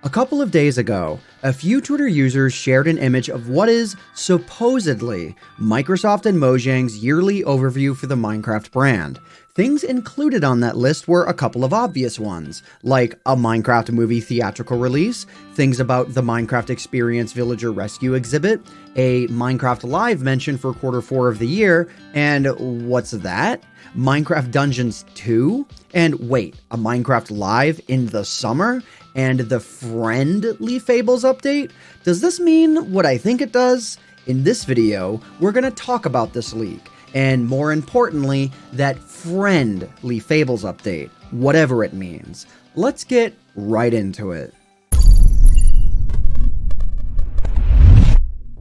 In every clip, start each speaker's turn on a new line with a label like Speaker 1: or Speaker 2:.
Speaker 1: A couple of days ago, a few Twitter users shared an image of what is, supposedly, Microsoft and Mojang's yearly overview for the Minecraft brand. Things included on that list were a couple of obvious ones, like a Minecraft movie theatrical release, things about the Minecraft Experience Villager Rescue exhibit, a Minecraft Live mention for Q4 of the year, and what's that? Minecraft Dungeons 2? And wait, a Minecraft Live in the summer? And the Friendly Fables update? Does this mean what I think it does? In this video, we're going to talk about this leak, and more importantly, that Friendly Fables update, whatever it means. Let's get right into it.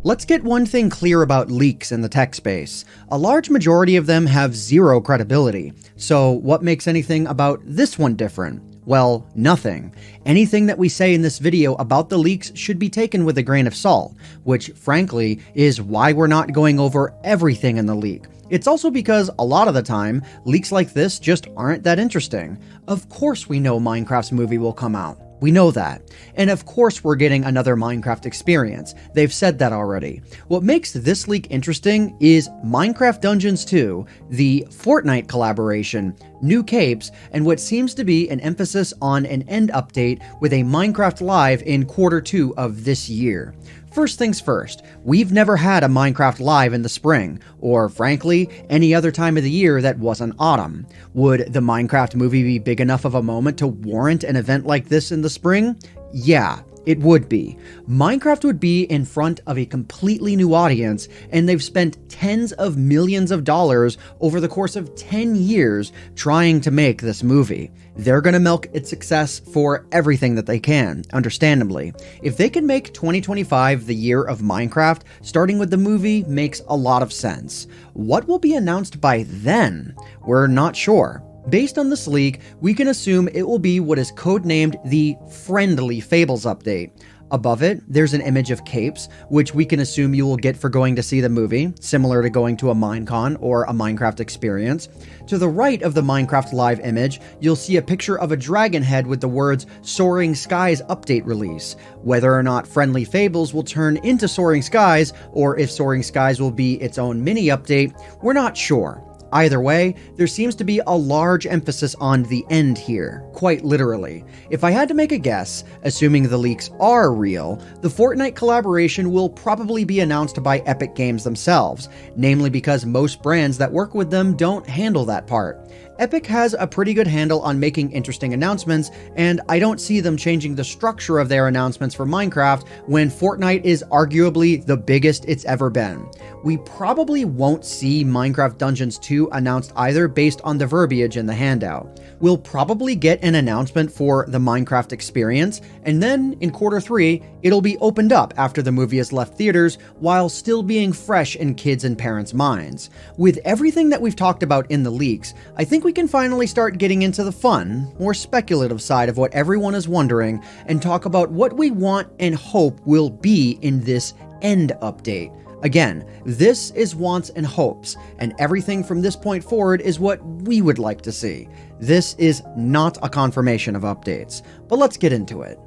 Speaker 1: Let's get one thing clear about leaks in the tech space. A large majority of them have zero credibility. So what makes anything about this one different? Well, nothing. Anything that we say in this video about the leaks should be taken with a grain of salt, which frankly is why we're not going over everything in the leak. It's also because a lot of the time, leaks like this just aren't that interesting. Of course we know Minecraft's movie will come out. We know that. And of course we're getting another Minecraft experience. They've said that already. What makes this leak interesting is Minecraft Dungeons 2, the Fortnite collaboration, new capes, and what seems to be an emphasis on an end update with a Minecraft Live in Q2 of this year. First things first, we've never had a Minecraft Live in the spring, or frankly, any other time of the year that wasn't autumn. Would the Minecraft movie be big enough of a moment to warrant an event like this in the spring? Yeah, it would be. Minecraft would be in front of a completely new audience, and they've spent tens of millions of dollars over the course of 10 years trying to make this movie. They're gonna milk its success for everything that they can, understandably. If they can make 2025 the year of Minecraft, starting with the movie makes a lot of sense. What will be announced by then? We're not sure. Based on this leak, we can assume it will be what is codenamed the Friendly Fables update. Above it, there's an image of capes, which we can assume you will get for going to see the movie, similar to going to a Minecon or a Minecraft experience. To the right of the Minecraft Live image, you'll see a picture of a dragon head with the words Soaring Skies Update Release. Whether or not Friendly Fables will turn into Soaring Skies, or if Soaring Skies will be its own mini update, we're not sure. Either way, there seems to be a large emphasis on the end here, quite literally. If I had to make a guess, assuming the leaks are real, the Fortnite collaboration will probably be announced by Epic Games themselves, namely because most brands that work with them don't handle that part. Epic has a pretty good handle on making interesting announcements, and I don't see them changing the structure of their announcements for Minecraft when Fortnite is arguably the biggest it's ever been. We probably won't see Minecraft Dungeons 2 announced either based on the verbiage in the handout. We'll probably get an announcement for the Minecraft experience, and then in Q3, it'll be opened up after the movie has left theaters while still being fresh in kids' and parents' minds. With everything that we've talked about in the leaks, I think we can finally start getting into the fun, more speculative side of what everyone is wondering and talk about what we want and hope will be in this end update. Again, this is wants and hopes, and everything from this point forward is what we would like to see. This is not a confirmation of updates, but let's get into it.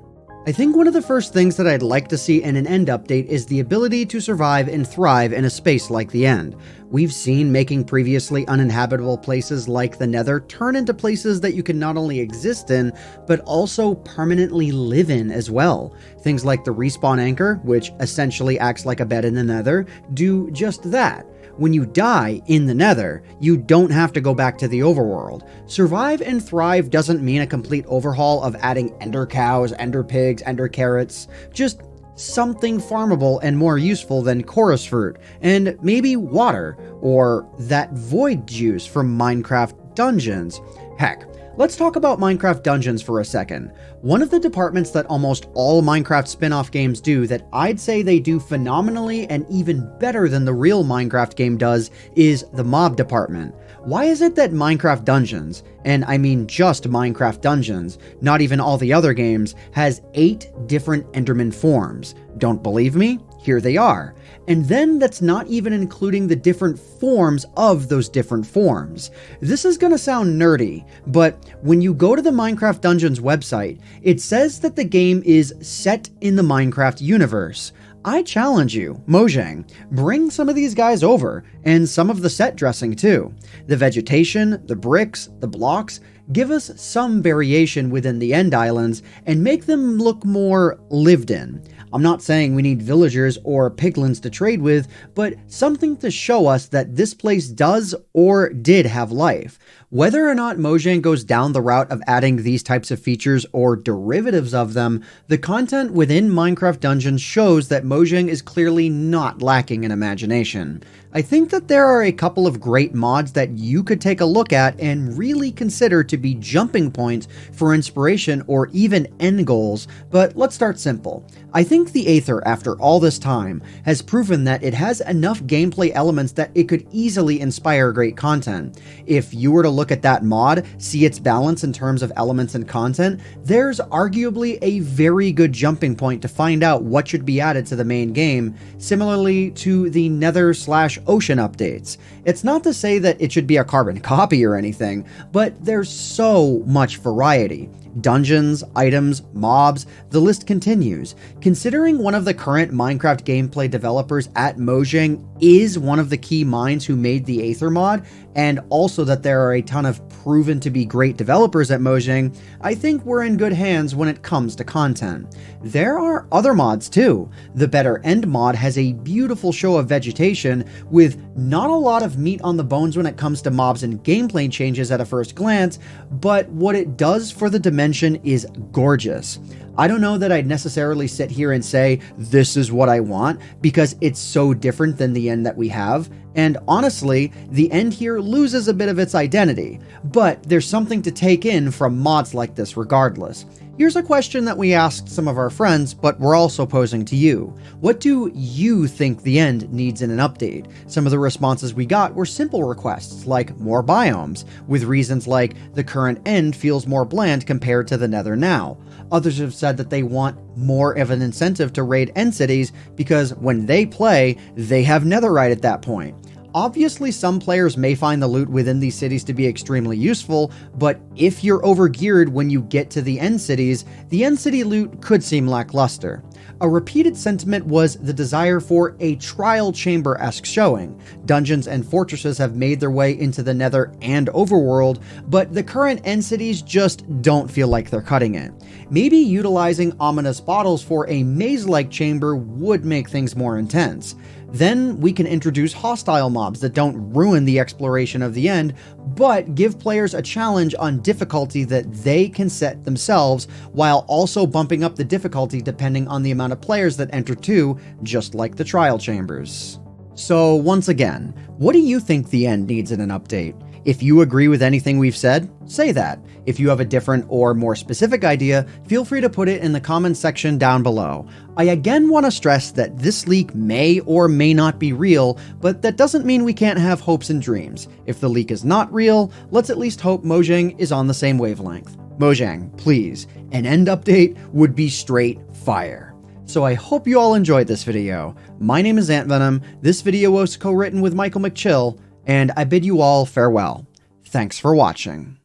Speaker 1: I think one of the first things that I'd like to see in an end update is the ability to survive and thrive in a space like the end. We've seen making previously uninhabitable places like the Nether turn into places that you can not only exist in, but also permanently live in as well. Things like the respawn anchor, which essentially acts like a bed in the Nether, do just that. When you die in the Nether, you don't have to go back to the overworld. Survive and thrive doesn't mean a complete overhaul of adding ender cows, ender pigs, ender carrots. Just something farmable and more useful than chorus fruit, and maybe water, or that void juice from Minecraft Dungeons. Heck, let's talk about Minecraft Dungeons for a second. One of the departments that almost all Minecraft spin-off games do that I'd say they do phenomenally and even better than the real Minecraft game does is the mob department. Why is it that Minecraft Dungeons, and I mean just Minecraft Dungeons, not even all the other games, has 8 different Enderman forms? Don't believe me? Here they are. And then that's not even including the different forms of those different forms. This is gonna sound nerdy, but when you go to the Minecraft Dungeons website, it says that the game is set in the Minecraft universe. I challenge you, Mojang, bring some of these guys over, and some of the set dressing too. The vegetation, the bricks, the blocks, give us some variation within the End Islands and make them look more lived in. I'm not saying we need villagers or piglins to trade with, but something to show us that this place does or did have life. Whether or not Mojang goes down the route of adding these types of features or derivatives of them, the content within Minecraft Dungeons shows that Mojang is clearly not lacking in imagination. I think that there are a couple of great mods that you could take a look at and really consider to be jumping points for inspiration or even end goals, but let's start simple. I think the Aether, after all this time, has proven that it has enough gameplay elements that it could easily inspire great content. If you were to look at that mod, see its balance in terms of elements and content, there's arguably a very good jumping point to find out what should be added to the main game, similarly to the Nether/Ocean updates. It's not to say that it should be a carbon copy or anything, but there's so much variety. Dungeons, items, mobs, the list continues. Considering one of the current Minecraft gameplay developers at Mojang is one of the key minds who made the Aether mod, and also that there are a ton of proven to be great developers at Mojang, I think we're in good hands when it comes to content. There are other mods too. The Better End mod has a beautiful show of vegetation with not a lot of meat on the bones when it comes to mobs and gameplay changes at a first glance, but what it does for the dimension is gorgeous. I don't know that I'd necessarily sit here and say, this is what I want, because it's so different than the end that we have. And honestly, the end here loses a bit of its identity, but there's something to take in from mods like this regardless. Here's a question that we asked some of our friends, but we're also posing to you. What do you think the end needs in an update? Some of the responses we got were simple requests, like more biomes, with reasons like the current end feels more bland compared to the Nether now. Others have said that they want more of an incentive to raid end cities because when they play, they have netherite at that point. Obviously, some players may find the loot within these cities to be extremely useful, but if you're overgeared when you get to the end cities, the end city loot could seem lackluster. A repeated sentiment was the desire for a trial chamber-esque showing. Dungeons and fortresses have made their way into the Nether and Overworld, but the current end cities just don't feel like they're cutting it. Maybe utilizing ominous bottles for a maze-like chamber would make things more intense. Then we can introduce hostile mobs that don't ruin the exploration of the end, but give players a challenge on difficulty that they can set themselves, while also bumping up the difficulty depending on the amount of players that enter too, just like the trial chambers. So once again, what do you think the end needs in an update? If you agree with anything we've said, say that. If you have a different or more specific idea, feel free to put it in the comments section down below. I again want to stress that this leak may or may not be real, but that doesn't mean we can't have hopes and dreams. If the leak is not real, let's at least hope Mojang is on the same wavelength. Mojang, please, an end update would be straight fire. So I hope you all enjoyed this video. My name is AntVenom, this video was co-written with Michael McChill, and I bid you all farewell. Thanks for watching.